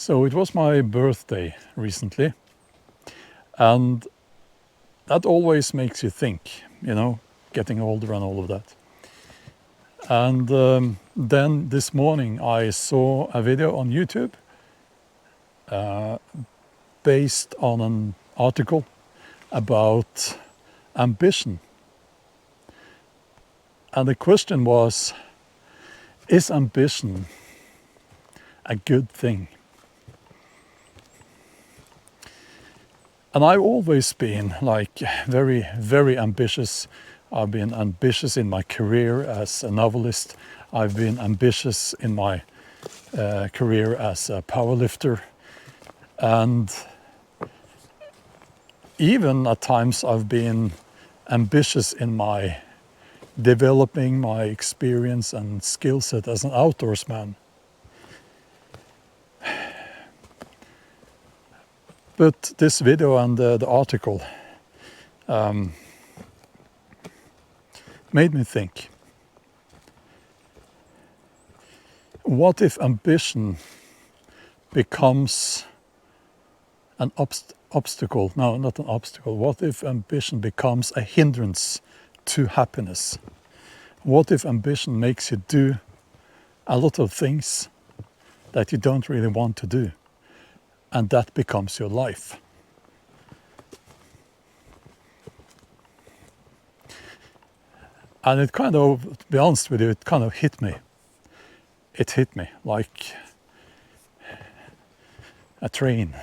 So it was my birthday recently, and that always makes you think, you know, getting older and all of that. And then this morning I saw a video on YouTube based on an article about ambition. And the question was, is ambition a good thing? And I've always been like very, very ambitious. I've been ambitious in my career as a novelist. I've been ambitious in my career as a powerlifter. And even at times I've been ambitious in my developing my experience and skill set as an outdoorsman. But this video and the article made me think, what if ambition becomes an obstacle? No, not an obstacle. What if ambition becomes a hindrance to happiness? What if ambition makes you do a lot of things that you don't really want to do, and that becomes your life? And it kind of, to be honest with you, it kind of hit me. It hit me like a train.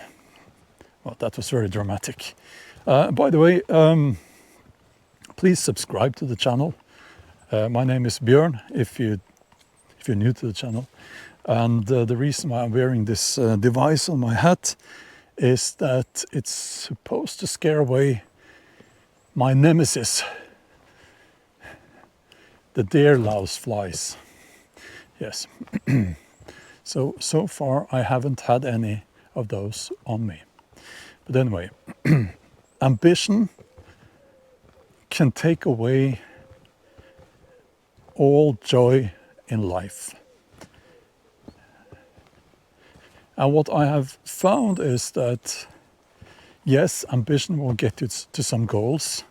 Well, that was very dramatic. By the way, please subscribe to the channel. My name is Bjorn, if you're new to the channel. And the reason why I'm wearing this device on my hat is that it's supposed to scare away my nemesis, the deer louse flies. Yes. So far I haven't had any of those on me. But anyway, ambition can take away all joy in life. And what I have found is that, yes, ambition will get you to some goals,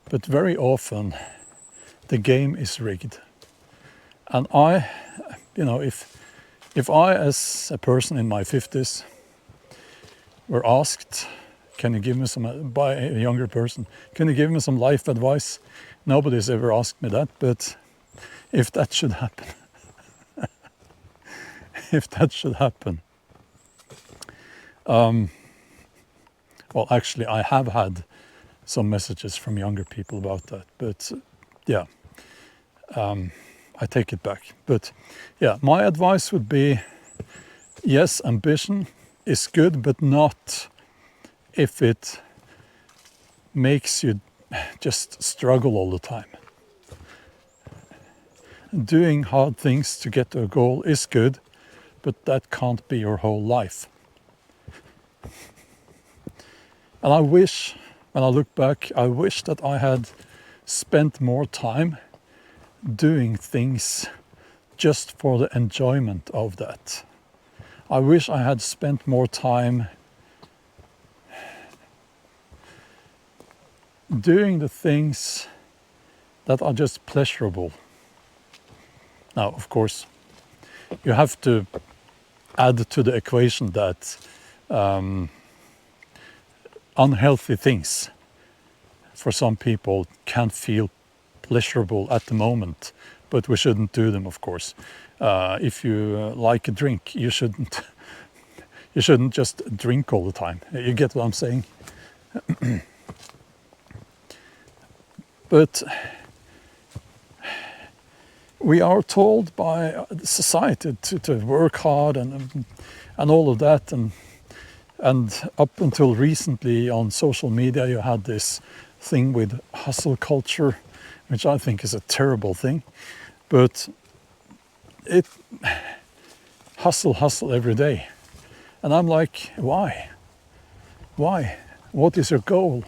but very often the game is rigged. And if I, as a person in my 50s, were asked, can you give me some, by a younger person, can you give me some life advice? Nobody's ever asked me that, but if that should happen, if that should happen. Well, actually, I have had some messages from younger people about that, but yeah, I take it back. But yeah, my advice would be, yes, ambition is good, but not if it makes you just struggle all the time. Doing hard things to get to a goal is good, but that can't be your whole life. And I wish, when I look back, I wish that I had spent more time doing things just for the enjoyment of that. I wish I had spent more time doing the things that are just pleasurable. Now, of course, you have to add to the equation that unhealthy things for some people can feel pleasurable at the moment, but we shouldn't do them, of course. If you like a drink, you shouldn't just drink all the time. You get what I'm saying? But we are told by society to work hard and all of that, and up until recently on social media you had this thing with hustle culture, which I think is a terrible thing. But it hustle every day, and I'm like, why? What is your goal?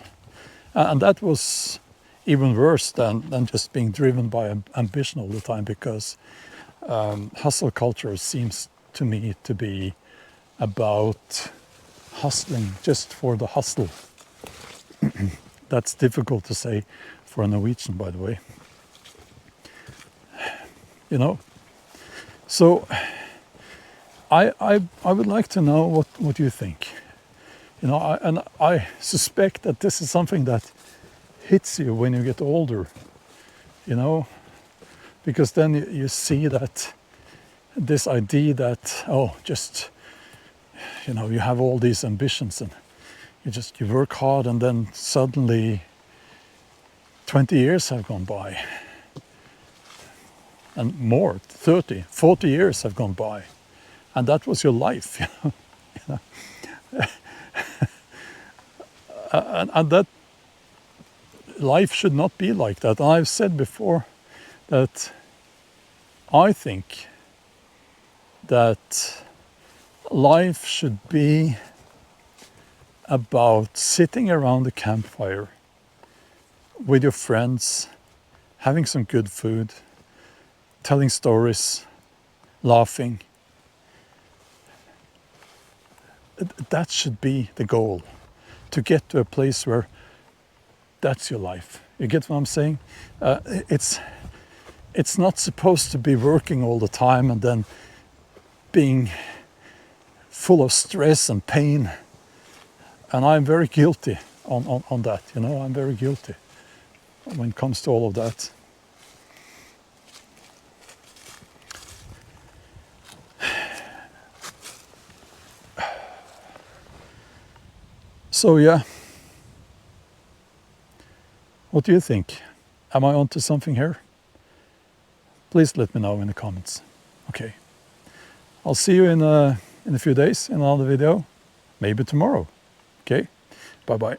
And that was even worse than just being driven by ambition all the time, because hustle culture seems to me to be about hustling just for the hustle. That's difficult to say for a Norwegian, by the way. You know, so I would like to know what you think. You know, and I suspect that this is something that hits you when you get older, you know, because then you see that this idea that, oh, just, you know, you have all these ambitions and you work hard, and then suddenly 20 years have gone by, and more, 30, 40 years have gone by, and that was your life. You know? And that life should not be like that. And I've said before that I think that life should be about sitting around the campfire with your friends, having some good food, telling stories, laughing. That should be the goal, to get to a place where that's your life. You get what I'm saying? It's not supposed to be working all the time and then being full of stress and pain. And I'm very guilty on that, you know, I'm very guilty when it comes to all of that. So yeah, what do you think? Am I onto something here? Please let me know in the comments. Okay, I'll see you in a few days in another video, maybe tomorrow. Okay, bye bye.